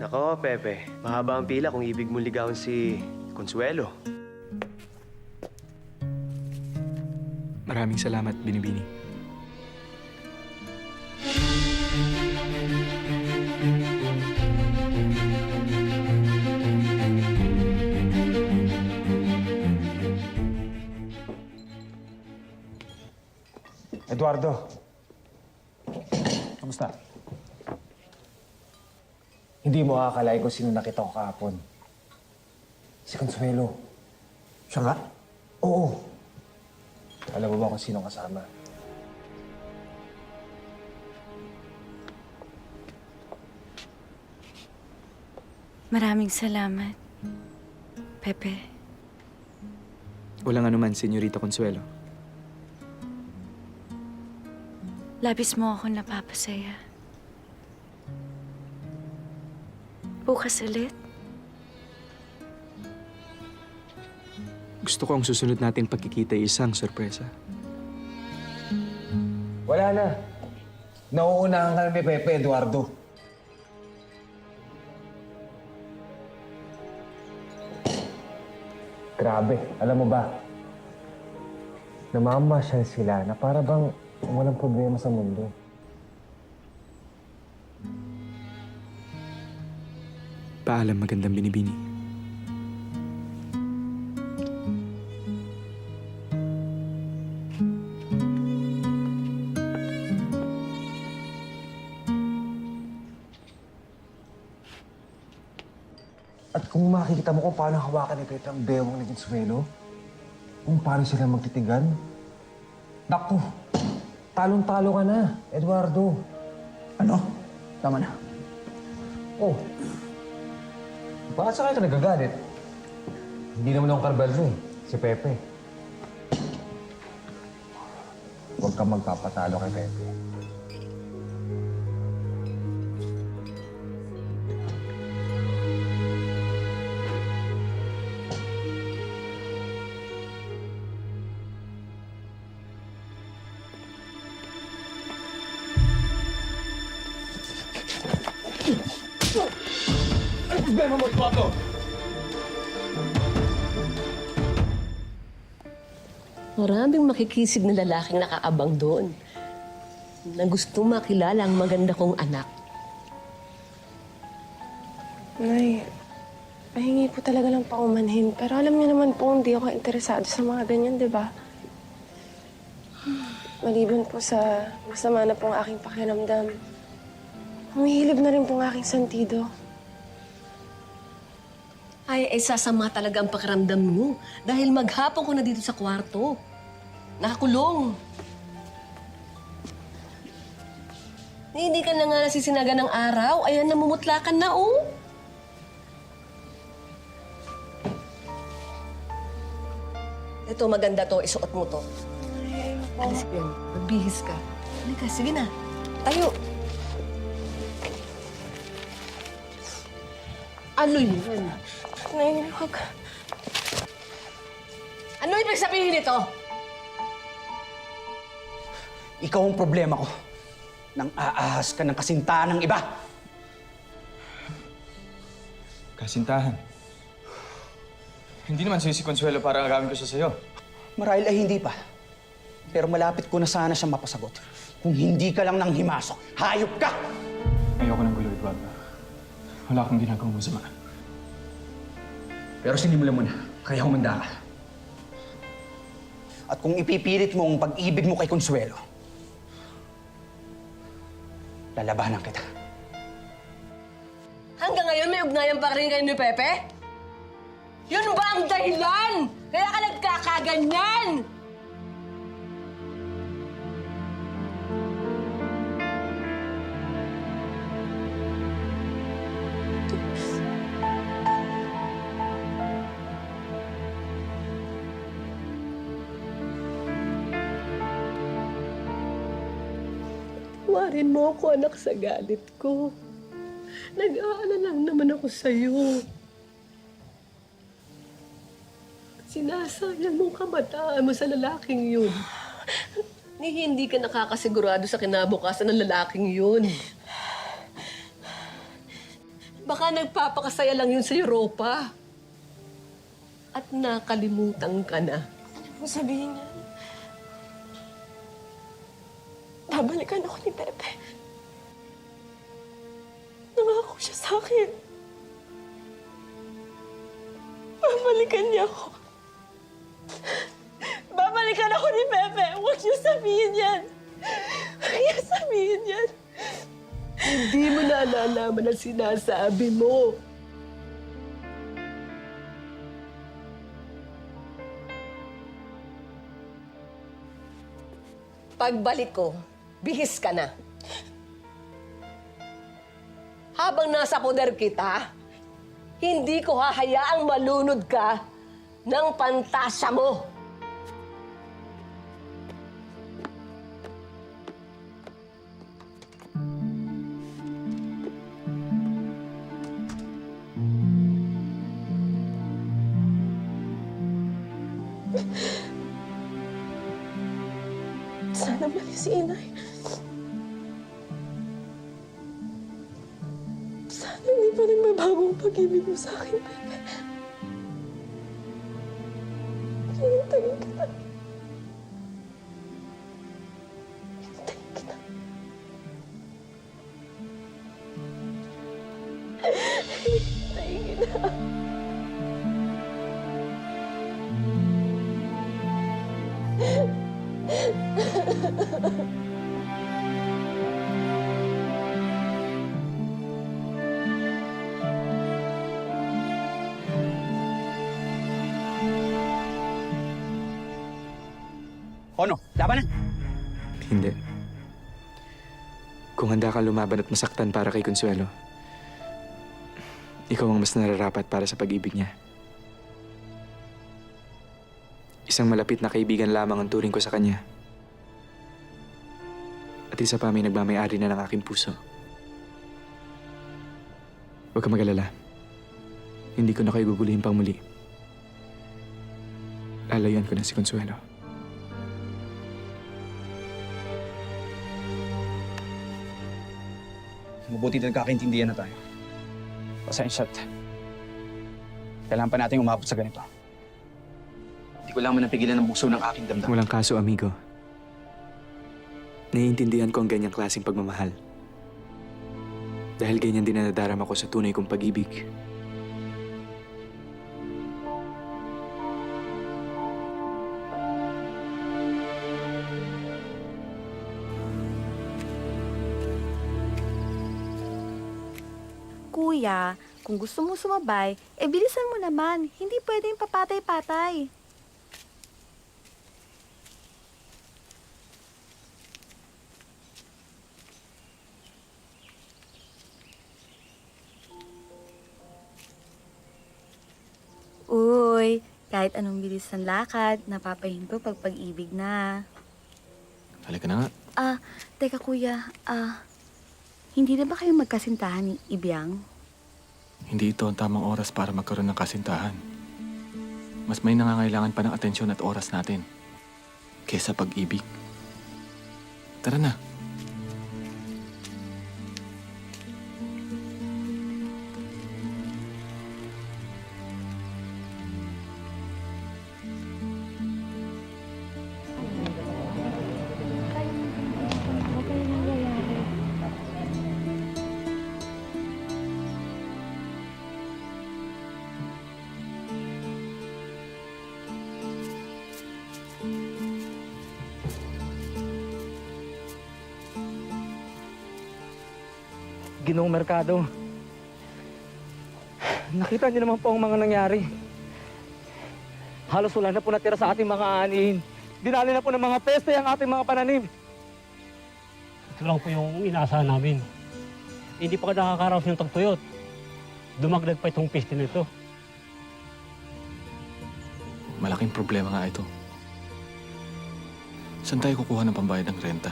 Nako, Pepe. Mahaba ang pila kung ibig mong ligawan si Consuelo. Maraming salamat, Binibini. Eduardo. Kamusta? Hindi mo akalain kung sino nakita ko kahapon. Si Consuelo. Siya nga? Oo. Alam mo ba kung sino kasama? Maraming salamat, Pepe. Walang anuman, Senyorita Consuelo. Labis mo ako napapasaya. Bukas ulit. Gusto ko ang susunod nating pagkikita ay isang sorpresa. Wala na. Nauunahan ka na ni Pepe, Eduardo. Grabe, alam mo ba? Namamasyal sila na para bang walang problema sa mundo. Paalam, magandang Binibini. At kung makikita mo kung paano hawakan ni Pepe ang bewang ni Consuelo, kung paano sila magtitigan, naku, talong-talo ka na, Eduardo. Ano? Tama na. Oh, bakit sa ka nagagalit? Hindi naman ako karbal eh, si Pepe. Huwag kang magpapatalo kay Pepe. Maraming makikisig na lalaking nakaabang doon na gustong makilala ang maganda kong anak. Nay, pahingi po talaga ng paumanhin. Pero alam niyo naman po, hindi ako interesado sa mga ganyan, di ba? Maliban po sa masama na pong aking pakiramdam, humihilib na rin pong aking sentido. Ay, sasama talaga ang pakiramdam mo dahil maghapon ko na dito sa kwarto. Nakakulong. Hindi ka na nga nasisinaga ng araw. Ayan, namumutla ka na, oh. Ito, maganda to. Isuot mo to. Ay, ayoko. Alis ka yan. Magbihis ka. Halika, sige na. Tayo. Ano yun? Nay, huwag. Ano ibig sabihin nito? Ikaw ang problema ko. Nang aahas ka ng kasintahan ng iba. Kasintahan. Hindi naman sa'yo si Consuelo para agawin ko siya sa'yo. Marahil ay hindi pa. Pero malapit ko na sana siyang mapasagot. Kung hindi ka lang nang himasok, hayop ka! Ayoko ng gulo, Eduardo. Wala akong ginagawang masama. Pero sinimulan mo na, kaya humanda ka. At kung ipipilit mo ang pag-ibig mo kay Consuelo, lalabanan kita. Hanggang ngayon may ugnayan pa rin kayo ni Pepe? Yun ba ang dahilan? Kaya ka nagkakaganyan? Tawarin mo ako, anak, sa galit ko. Nag-aalala lang naman ako sa'yo. Sinasayang mong kabataan mo sa lalaking yun. Ni hindi ka nakakasigurado sa kinabukasan ng lalaking yun. Baka nagpapakasaya lang yun sa Europa. At nakalimutan ka na. Ano sabihin niya? Babalikan ako ni Pepe. Nangako siya sa akin. Babalikan niya ako. Babalikan ako ni Pepe. Huwag niyo sabihin yan. Huwag niyo sabihin yan. Hindi mo na nalaman ang sinasabi mo. Pagbalik ko, bihis ka na. Habang nasa poder kita, hindi ko hahayaang malunod ka ng pantasya mo. Sana mali si Inay. Sana hindi pa rin mabago ang pag-ibig mo sa akin, Pepe. Hintayin kita. Hintayin kita. Hintayin kita. Ano? Laban na! Hindi. Kung handa ka lumaban at masaktan para kay Consuelo, ikaw ang mas nararapat para sa pag-ibig niya. Isang malapit na kaibigan lamang ang turing ko sa kanya. At isa pa, may nagmamayari na ng aking puso. Huwag ka mag-alala. Hindi ko na kayo guguluhin pang muli. Lalayuan ko na si Consuelo. Mabuti na nagkakaintindihan na tayo. Pasensya't. Kailangan pa natin umabot sa ganito. Hindi ko lang manapigilan ang bukso ng aking damdamin. Walang kaso, amigo. Naiintindihan ko ang ganyang klaseng pagmamahal. Dahil ganyan din nadadarama ko sa tunay kong pag-ibig. Kuya, kung gusto mo sumabay, bilisan mo naman. Hindi pwedeng papatay-patay. Uy, kahit anong bilis ng lakad, napapahinto pag pag-ibig na. Halika na nga. Teka kuya, hindi na ba kayo magkasintahan ni Ibiang? Hindi ito ang tamang oras para magkaroon ng kasintahan. Mas may nangangailangan pa ng atensyon at oras natin kesa pag-ibig. Tara na. Ginoong Mercado. Nakita niyo naman po ang mga nangyari. Halos wala na po natira sa ating mga anihin. Dinali na po ng mga peste ang ating mga pananim. Ito lang po yung inaasahan namin. Hindi pa ka nakakaraos ng tagtuyot. Dumagdag pa itong peste nito. Malaking problema nga ito. Saan tayo kukuha ng pambayad ng renta?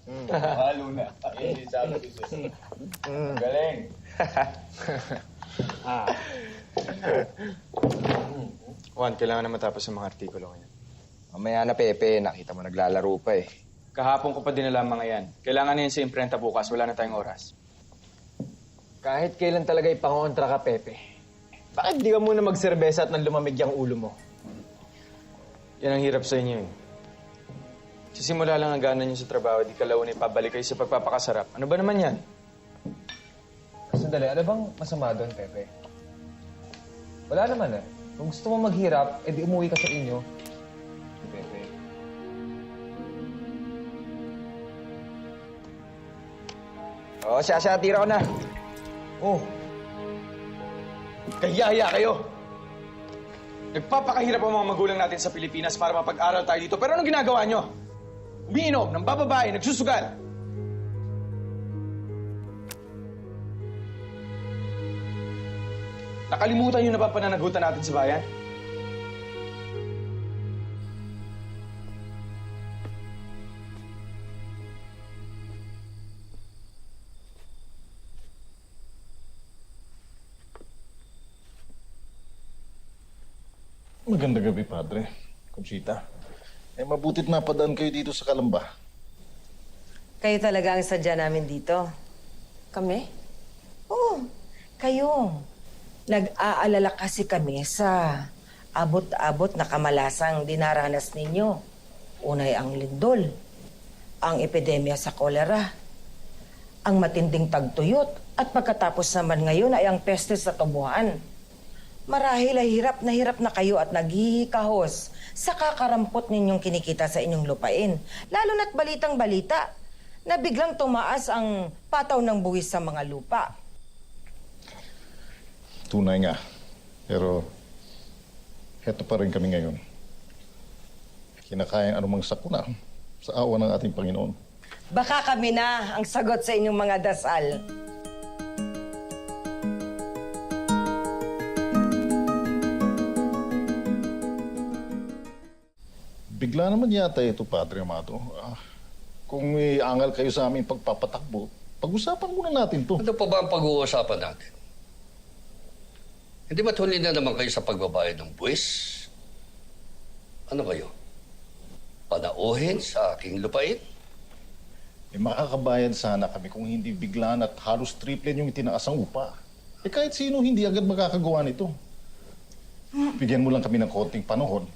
Halo na. Galing. Juan, kailangan na matapos ang mga artikulo ngayon. Mamaya na, Pepe. Nakita mo naglalaro pa eh. Kahapon ko pa dinala ang mga yan. Kailangan na yun sa imprenta bukas. Wala na tayong oras. Kahit kailan talaga ipangontra ka, Pepe. Bakit di ka muna magserbesa at nang lumamig yung ulo mo? Yan ang hirap sa inyo eh. Sa simula lang ang gana nyo sa trabaho, di kalaunin pabalik kayo sa pagpapakasarap. Ano ba naman yan? Sandali, ano bang masama doon, Pepe? Wala naman eh. Kung gusto mo maghirap, edi umuwi ka sa inyo. Pepe. Oo, siya, tira ko na. Oh. Kayaya kayo! Nagpapakahirap ang mga magulang natin sa Pilipinas para mapag-aral tayo dito. Pero anong ginagawa nyo? Umiinom, ng bababae, nagsusugal. Nakalimutan nyo na ba pananagutan natin sa bayan? Magandang gabi, Padre. Conchita. Mabutit napadaan kayo dito sa Kalamba. Kayo talaga ang sadya namin dito. Kami? Oo, kayo. Nag-aalala kasi kami sa abot-abot na kamalasang dinaranas ninyo. Unay ang lindol, ang epidemya sa kolera, ang matinding tagtuyot, at pagkatapos naman ngayon ay ang peste sa tubuhan. Marahil ay hirap na kayo at naghihikahos sa kakarampot ninyong kinikita sa inyong lupain. Lalo na't balitang-balita na biglang tumaas ang pataw ng buwis sa mga lupa. Tunay nga. Pero, heto pa rin kami ngayon. Kinakain anumang sakuna sa awa ng ating Panginoon. Baka kami na ang sagot sa inyong mga dasal. Bigla naman yata ito, Padre Amado. Kung may angal kayo sa aming pagpapatakbo, pag-usapan muna natin to. Ano pa ba ang pag-uusapan natin? Hindi ba't huli na naman kayo sa pagbabayad ng buwis? Ano kayo? Panauhin sa aking lupain? Makakabayad sana kami kung hindi biglaan at halos triple yung itinaas ang upa. Kahit sino hindi agad makakagawa nito. Bigyan mo lang kami ng konting panahon.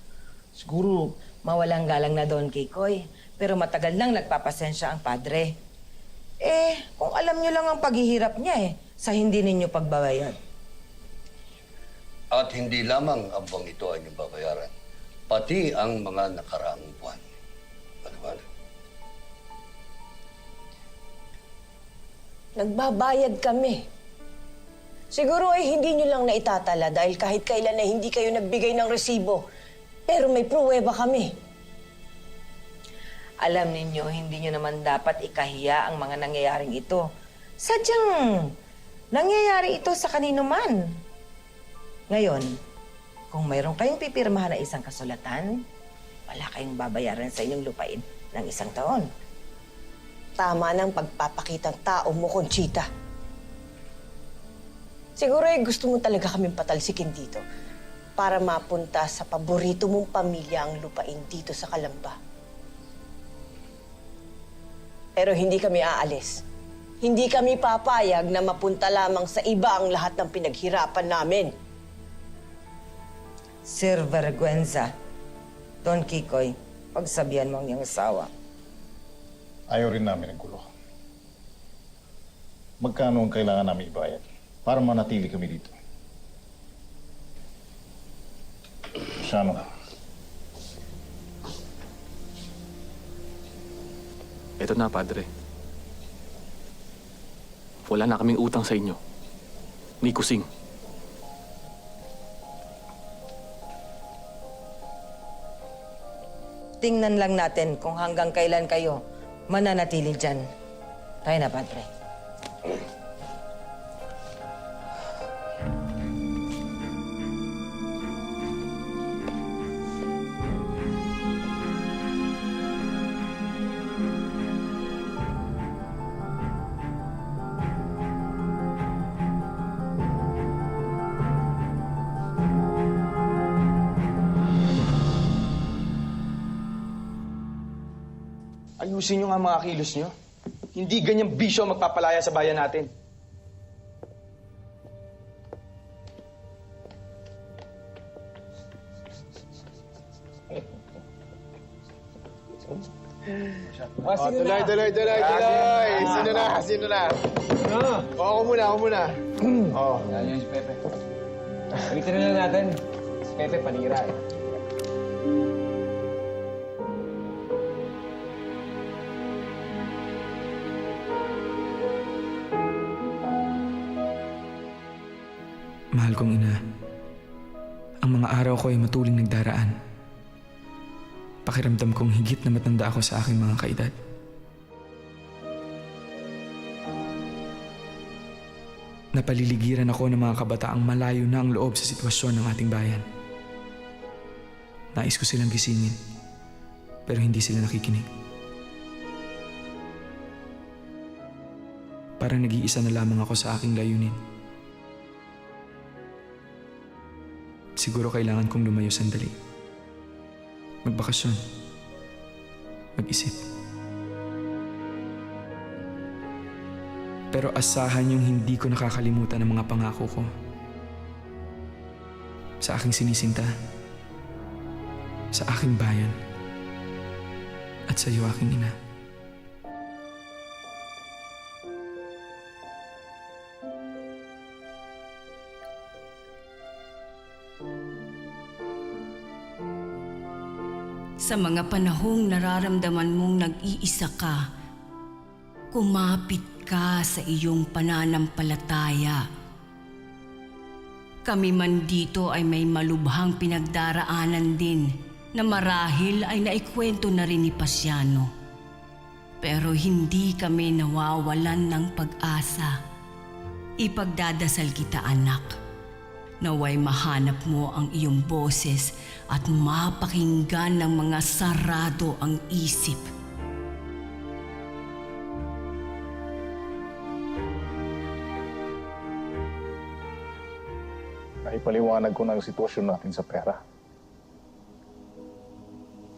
Siguro, Mawalang galang na Don Kikoy, pero matagal nang nagpapasensya ang padre. Kung alam niyo lang ang paghihirap niya sa hindi ninyo pagbabayad. At hindi lamang ang buwang ito ay inyong babayaran, pati ang mga nakaraang buwan. Ano ba? Nagbabayad kami. Siguro ay hindi niyo lang naitatala dahil kahit kailan ay hindi kayo nagbigay ng resibo. Pero may pruweba kami. Alam ninyo, hindi nyo naman dapat ikahiya ang mga nangyayaring ito. Sadyang nangyayari ito sa kanino man. Ngayon, kung mayroon kayong pipirmahan na isang kasulatan, wala kayong babayaran sa inyong lupain ng 1 taon. Tama ng pagpapakitang tao mo, Conchita. Siguro ay gusto mo talaga kaming patalsikin dito para mapunta sa paborito mong pamilya ang lupain dito sa Kalamba. Pero hindi kami aalis. Hindi kami papayag na mapunta lamang sa iba ang lahat ng pinaghirapan namin. Sir Vergüenza, Don Kikoy, pagsabihan mo ang iyong asawa. ayaw rin namin ng gulo. Magkano ang kailangan namin ibayad para manatili kami dito? Siano? Ito na, Padre. Wala na kaming utang sa inyo. Ni Kusing. Tingnan lang natin kung hanggang kailan kayo mananatili dyan. Tayo na, Padre. Ayusin nyo nga mga kilos nyo. Hindi ganyang bisyo ang magpapalaya sa bayan natin. Tuloy. Sino na? Ako muna. Yan yun si Pepe. Ulitin na lang natin. Si Pepe, panira eh. Mahal kong ina, ang mga araw ko ay matuling nagdaraan. Pakiramdam kong higit na matanda ako sa aking mga kaedad. Napaliligiran ako ng mga kabataang malayo na ang loob sa sitwasyon ng ating bayan. Nais ko silang gisingin, pero hindi sila nakikinig. Parang nag-iisa na lamang ako sa aking layunin. Siguro kailangan kong lumayo sandali. Magbakasyon. Mag-isip. Pero asahan yung hindi ko nakakalimutan ang mga pangako ko. Sa aking sinisinta. Sa aking bayan. At sa iyo, aking ina. Sa mga panahong nararamdaman mong nag-iisa ka, kumapit ka sa iyong pananampalataya. Kami man dito ay may malubhang pinagdaraanan din na marahil ay naikwento na rin ni Pasiano. Pero hindi kami nawawalan ng pag-asa. Ipagdadasal kita, anak. Naway mahanap mo ang iyong boses at mapakinggan ng mga sarado ang isip. Naipaliwanag ko na ang sitwasyon natin sa pera.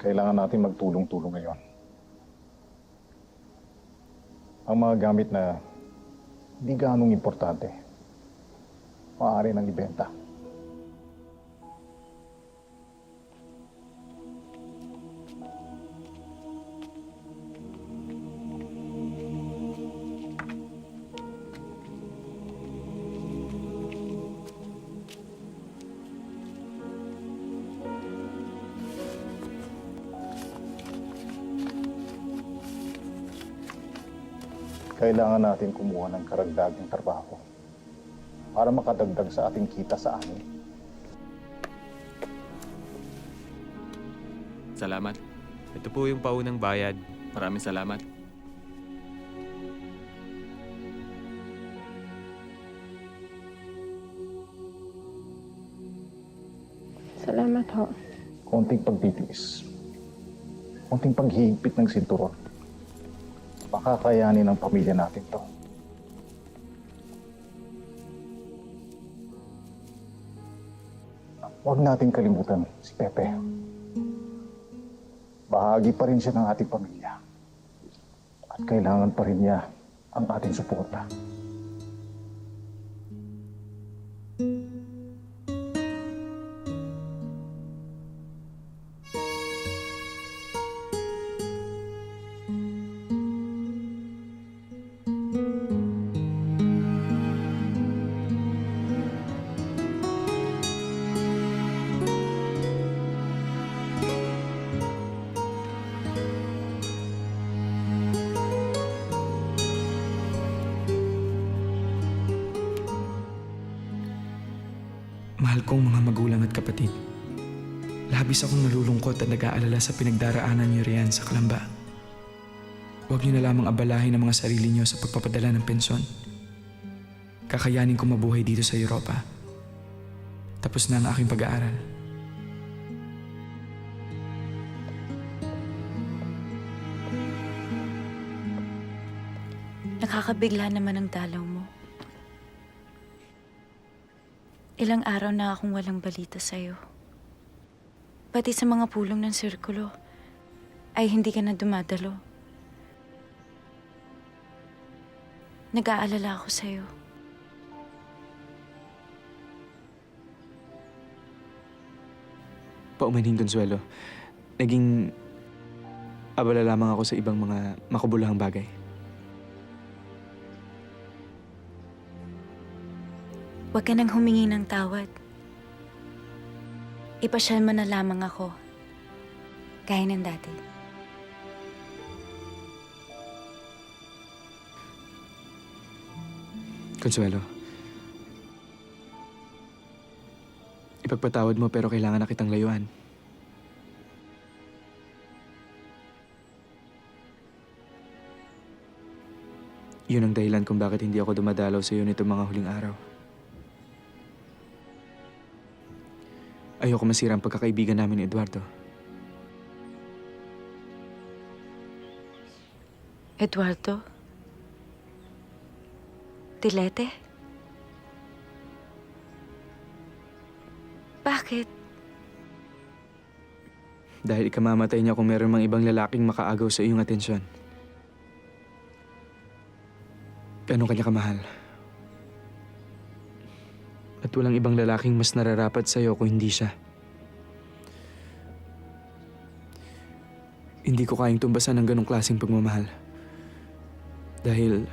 Kailangan natin magtulong-tulong ngayon. Ang mga gamit na hindi ganong importante, maaari nang ibenta. Kailangan natin kumuha ng karagdagang trabaho para makadagdag sa ating kita sa amin. Salamat. Ito po yung paunang bayad. Maraming salamat. Salamat ho. Konting pagtitiis. Konting paghihigpit ng sinturon. Makakayanin ng pamilya natin to. Huwag natin kalimutan si Pepe. Bahagi pa rin siya ng ating pamilya. At kailangan pa rin niya ang ating suporta. Mahal kong mga magulang at kapatid. Labis akong nalulungkot at nag-aalala sa pinagdaraanan niyo riyan sa Kalamba. Huwag niyo na lamang abalahin ang mga sarili niyo sa pagpapadala ng pensyon. Kakayanin kong mabuhay dito sa Europa. Tapos na ang aking pag-aaral. Nakakabigla naman ang dalaw mo. Ilang araw na akong walang balita sa'yo. Pati sa mga pulong ng sirkulo ay hindi ka na dumadalo. Nag-aalala ako sa'yo. Paumanhin, Consuelo. Naging abala lamang ako sa ibang mga makabuluhang bagay. Huwag ka nang humingi ng tawad. Ipasyal mo na lamang ako. Gaya ng dati. Consuelo. Ipagpatawad mo pero kailangan na kitang layuan. Yun ang dahilan kung bakit hindi ako dumadalaw sa iyo nitong mga huling araw. Ayoko masira ang pagkakaibigan namin ni Eduardo. Eduardo? Tilete? Bakit? Dahil ikamamatay niya kung meron mang ibang lalaking makaagaw sa iyong atensyon. Ganun kanya kamahal. At walang ibang lalaking mas nararapat sa'yo kung hindi siya. Hindi ko kayang tumbasan ng ganong klaseng pagmamahal. Dahil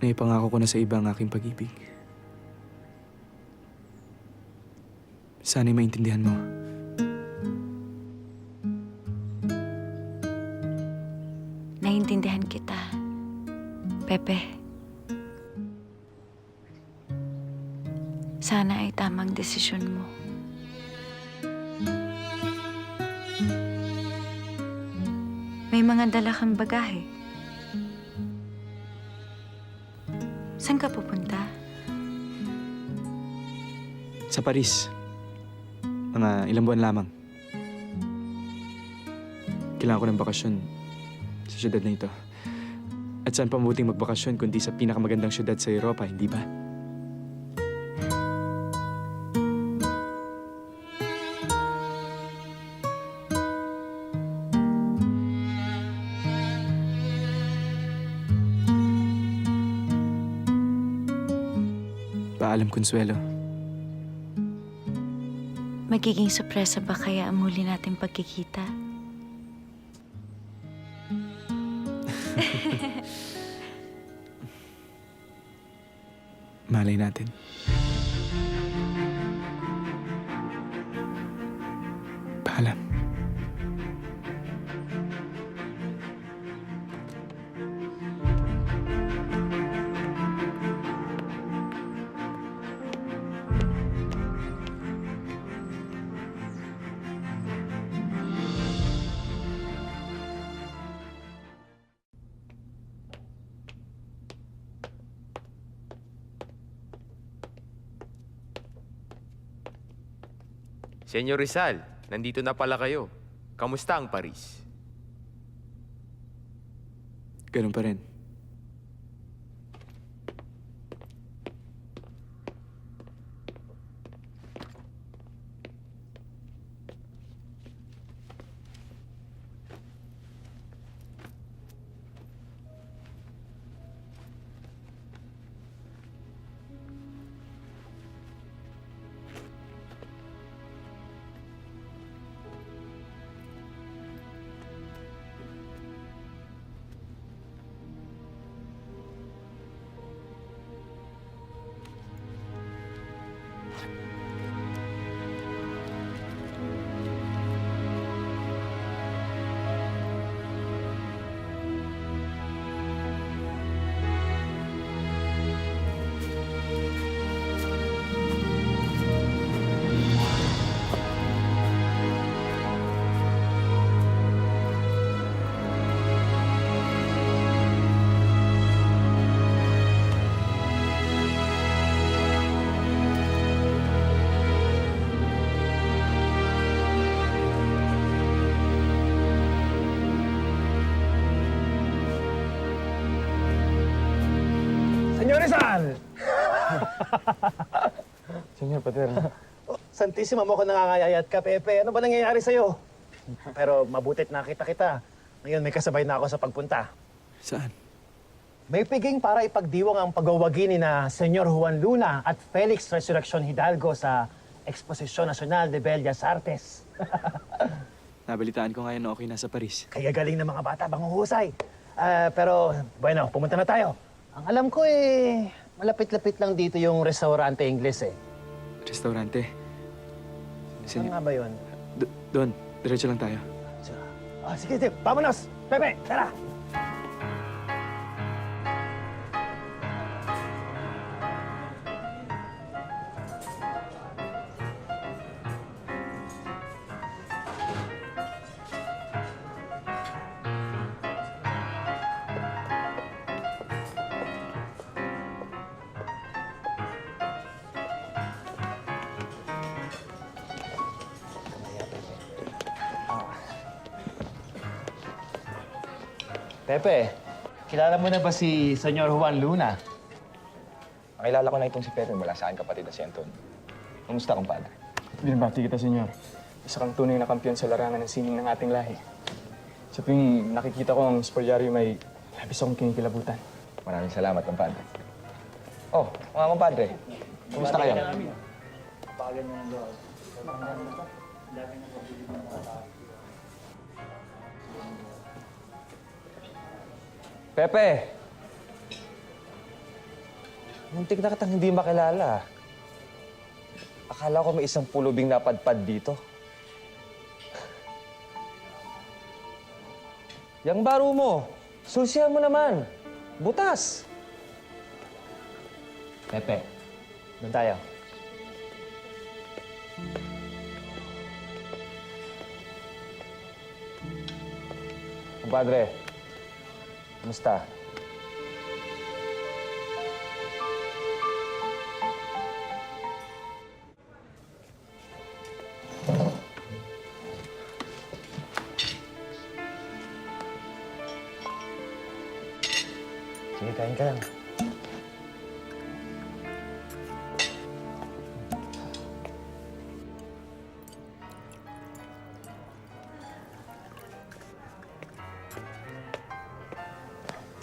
naipangako ko na sa iba ang aking pag-ibig. Sana'y maintindihan mo. Naiintindihan kita, Pepe. Sana ay tamang desisyon mo. May mga dala kang bagahe. Saan ka pupunta? Sa Paris. Mga ilang buwan lamang. Kailangan ko ng bakasyon sa syudad na ito. At saan pa mabuting magbakasyon kundi sa pinakamagandang syudad sa Europa, hindi ba? Paalam, Consuelo. Magiging sorpresa ba kaya ang muli nating pagkikita? Malay natin. Paalam. Senyor Rizal, nandito na pala kayo. Kamusta ang Paris? Ganun pa rin. Senyor Rizal! Senyor Paterno. Santisima mo ko nangangayayat ka, Pepe. Ano ba nangyayari sa'yo? Pero mabutit nakita kita. Ngayon may kasabay na ako sa pagpunta. Saan? May piging para ipagdiwang ang pagwawagi ni na Senyor Juan Luna at Felix Resurrección Hidalgo sa Exposición Nacional de Bellas Artes. Nabalitaan ko ngayon na okay nasa Paris. Kaya galing ng mga bata, banguhusay. Pero, bueno, pumunta na tayo. Ang alam ko malapit-lapit lang dito yung restaurante Ingles Restaurante? Saan nga ba yun? Doon, diretso lang tayo. Sige, vamonos! Pepe, tara! Pepe, kilala mo na ba si Senyor Juan Luna? Nakilala ko na itong si Pepe mula sa aking kapatid na si Anton. Kumusta, kumpadre? Binabati kita, senyor. Isa kang tunay na kampiyon sa larangan ng sining ng ating lahi. Sa tuwing nakikita ko ang spolyaryo, may labis akong kinikilabutan. Maraming salamat, kumpadre. Oh, mga kumpadre. Kumusta kayo? Pepe! Muntik na kitang hindi makilala. Akala ko may isang pulubing napadpad dito. Yang baro mo, sulsihan mo naman. Butas! Pepe, doon tayo. Kumpadre, kumusta? Sige, kain ka lang.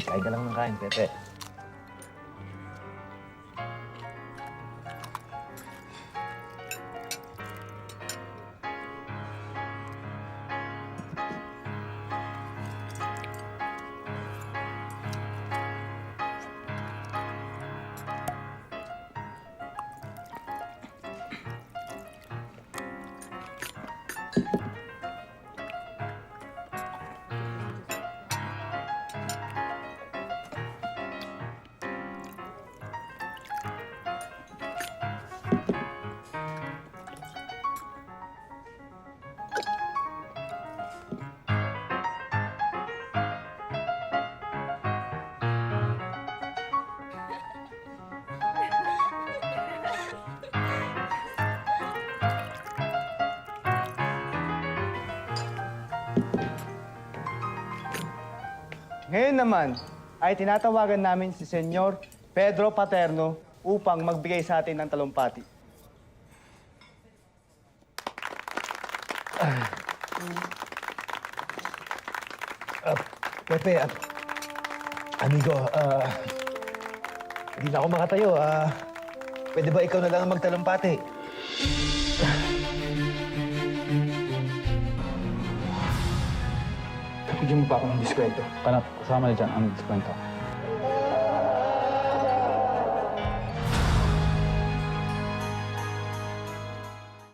Kain ka lang ng kain, Pepe. Ngayon naman ay tinatawagan namin si Senyor Pedro Paterno upang magbigay sa atin ng talumpati. Pepe, amigo, hindi na ako makatayo. Pwede ba ikaw na lang ang magtalumpati? Bigyan mo pa ako ng diskwento. Kasama na dyan ang diskwento.